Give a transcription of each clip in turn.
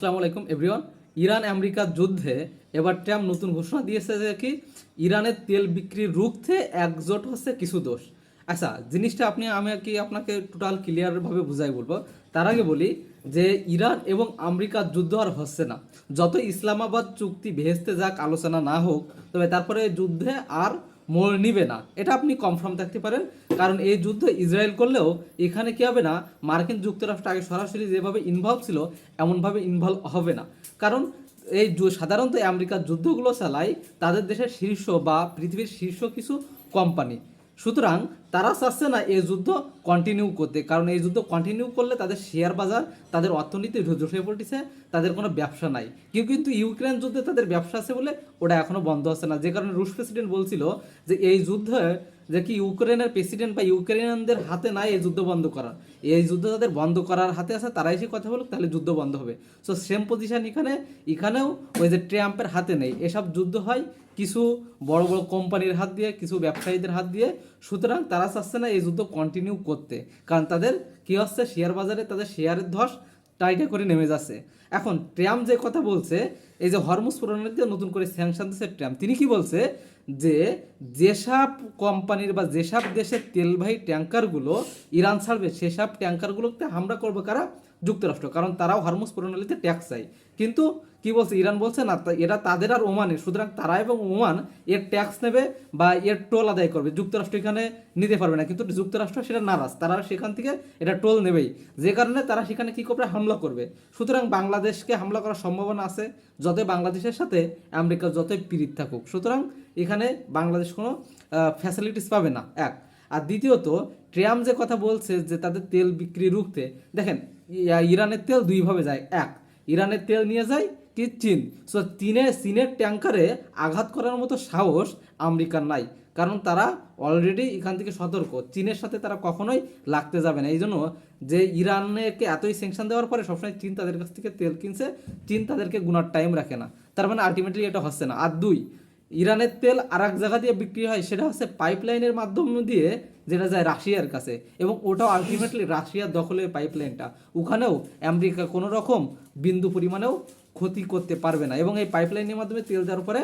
আসসালামু আলাইকুম everyone. Iran আমেরিকার যুদ্ধে এবার ট্রাম্প নতুন ঘোষণা দিয়েছে যে কি ইরানের তেল বিক্রি রুখতে একজোট হচ্ছে কিছু দেশ। আচ্ছা, জিনিসটা আপনাকে টোটাল ক্লিয়ারভাবে বুঝাই বলবো। তার আগে বলি যে ইরান এবং আমেরিকার যুদ্ধ আর হচ্ছে না। যত ইসলামাবাদ চুক্তি ভেস্তে যাক, আলোচনা না হোক, তবে তারপরে যুদ্ধে আর মোড় নিবে না, এটা আপনি কনফার্ম থাকতে পারেন। কারণ এই যুদ্ধ ইসরায়েল করলেও এখানে কি হবে না, মার্কিন যুক্তরাষ্ট্র আগে সরাসরি যেভাবে ইনভলভ ছিল এমনভাবে ইনভলভ হবে না। কারণ সাধারণত আমেরিকার যুদ্ধগুলো চালায় তাদের দেশের শীর্ষ বা পৃথিবীর শীর্ষ কিছু কোম্পানি। সুতরাং তারা চাচ্ছে না এই যুদ্ধ কন্টিনিউ করতে, কারণ এই যুদ্ধ কন্টিনিউ করলে তাদের শেয়ার বাজার, তাদের অর্থনীতি ধসে পড়তেছে, তাদের কোনো ব্যবসা নাই। কিন্তু ইউক্রেন যুদ্ধে তাদের ব্যবসা আছে বলে ওটা এখনো বন্ধ হচ্ছে না। যে কারণে রুশ প্রেসিডেন্ট বলছিল যে এই যুদ্ধে যে কি ইউক্রেনের প্রেসিডেন্ট বা ইউক্রেনিয়ানদের হাতে নাই এই যুদ্ধ বন্ধ করার, এই যুদ্ধ তাদের বন্ধ করার হাতে আছে, তারাই সে কথা বলুক, তাহলে যুদ্ধ বন্ধ হবে। সো সেম পজিশন এখানেও ওই যে ট্রাম্পের হাতে নেই। এসব যুদ্ধ হয় কিছু বড় বড় কোম্পানির হাত দিয়ে, কিছু ব্যবসায়ীদের হাত দিয়ে। সুতরাং তারা চাচ্ছে না এই যুদ্ধ কন্টিনিউ করতে, কারণ তাদের কি হচ্ছে, শেয়ার বাজারে তাদের শেয়ারের ধস টাইটে করে নেমে যাচ্ছে। এখন ট্রাম্প যে কথা বলছে, এই যে হরমুজ প্রণালীতে নতুন করে স্যাংশন দিচ্ছে ট্রাম্প, তিনি কি বলছে যে যেসব কোম্পানির বা যেসব দেশের তেলবাহী ট্যাঙ্কারগুলো ইরান ছাড়বে সেসব ট্যাঙ্কারগুলোতে হামলা করবে কারা, যুক্তরাষ্ট্র, কারণ তারাও হরমুজ প্রণালীতে ট্যাক্স চায়। কিন্তু কি বলছে, ইরান বলছে না, এরা তাদের আর ওমানের, সুতরাং তারা এবং ওমান এর ট্যাক্স নেবে বা এর টোল আদায় করবে, যুক্তরাষ্ট্র এখানে নিতে পারবে না। কিন্তু যুক্তরাষ্ট্র সেটা নারাজ, তারা সেখান থেকে এটা টোল নেবেই, যে কারণে তারা সেখানে কি করবে, হামলা করবে। সুতরাং বাংলাদেশকে হামলা করার সম্ভাবনা আছে, যতই বাংলাদেশের সাথে আমেরিকার যতই পীড়িত থাকুক। সুতরাং এখানে বাংলাদেশ কোনো ফ্যাসিলিটিস পাবে না, এক। আর দ্বিতীয়ত, ট্রাম্প যে কথা বলছে যে তাদের তেল বিক্রি রুখতে, দেখেন ইরানের তেল দুইভাবে যায়, এক, ইরানের তেল নিয়ে যায় কি চীন। সো চীনের ট্যাঙ্কারে আঘাত করার মতো সাহস আমেরিকার নাই, কারণ তারা অলরেডি এখান থেকে সতর্ক, চীনের সাথে তারা কখনোই লাগতে যাবে না। এই জন্য যে ইরানকে এতই স্যাংশন দেওয়ার পরে সবসময় চীন তাদের কাছ থেকে তেল কিনছে, চীন তাদেরকে গুনার টাইম রাখে না, তার মানে আলটিমেটলি এটা হচ্ছে না। আর দুই, ইরানের তেল আর এক জায়গা দিয়ে বিক্রি হয়, সেটা হচ্ছে পাইপলাইনের মাধ্যম দিয়ে, যেটা যায় রাশিয়ার কাছে, এবং ওটাও আলটিমেটলি রাশিয়ার দখলের পাইপলাইনটা, ওখানেও আমেরিকা কোনো রকম বিন্দু পরিমাণেও ক্ষতি করতে পারবে না। এবং এই পাইপলাইনের মাধ্যমে তেল দেওয়ার পরে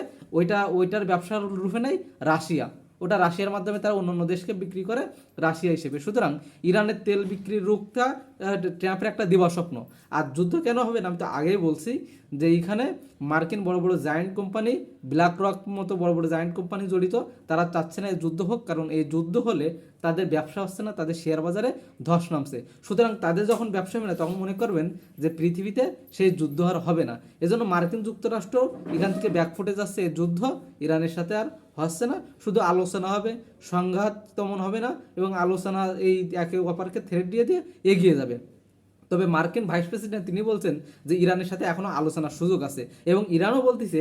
ওইটার ব্যবসার রূপে নেয় রাশিয়া, ওটা রাশিয়ার মাধ্যমে তারা অন্য দেশকে বিক্রি করে রাশিয়া হিসেবে। সুতরাং ইরানের তেল বিক্রির রোগটা ট্রাম্পের একটা দিবাস্বপ্ন। আর যুদ্ধ কেন হবে না, আমি তো আগেই বলছি যে এইখানে মার্কিন বড় বড় জায়ান্ট কোম্পানি, ব্ল্যাক রক মতো বড় বড় জায়ান্ট কোম্পানি জড়িত, তারা চাচ্ছে না এই যুদ্ধ হোক, কারণ এই যুদ্ধ হলে তাদের ব্যবসা হচ্ছে না, তাদের শেয়ার বাজারে ধস নামছে। সুতরাং তাদের যখন ব্যবসা হবে না, তখন মনে করবেন যে পৃথিবীতে সেই যুদ্ধ আর হবে না। এজন্য মার্কিন যুক্তরাষ্ট্র এখান থেকে ব্যাকফুটে যাচ্ছে, এই যুদ্ধ ইরানের সাথে আর হচ্ছে না, শুধু আলোচনা হবে, সংঘাত তেমন হবে না, এবং আলোচনা এই একে অপরকে থ্রেট দিয়ে দিয়ে এগিয়ে যাবে। তবে মার্কিন ভাইস প্রেসিডেন্ট তিনি বলছেন যে ইরানের সাথে এখনো আলোচনার সুযোগ আছে, এবং ইরানও বলতেছে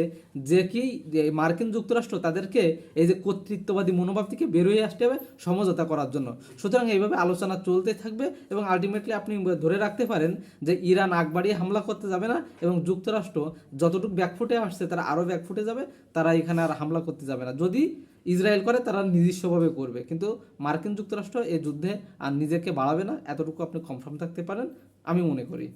যে কি যে মার্কিন যুক্তরাষ্ট্র তাদেরকে এই যে কর্তৃত্ববাদী মনোভাব থেকে বেরোয় আসতে হবে সমঝোতা করার জন্য। সুতরাং এইভাবে আলোচনা চলতে থাকবে, এবং আলটিমেটলি আপনি ধরে রাখতে পারেন যে ইরান আগ বাড়িয়ে হামলা করতে যাবে না, এবং যুক্তরাষ্ট্র যতটুকু ব্যাকফুটে আসছে তারা আরও ব্যাকফুটে যাবে, তারা এখানে আর হামলা করতে যাবে না। যদি ইসরায়েল করে তারা নিজস্বভাবে করবে, কিন্তু মার্কিন যুক্তরাষ্ট্র এই যুদ্ধে আর নিজেকে বাড়াবে না, এতটুকু আপনি কনফার্ম থাকতে পারেন, আমি মনে করি।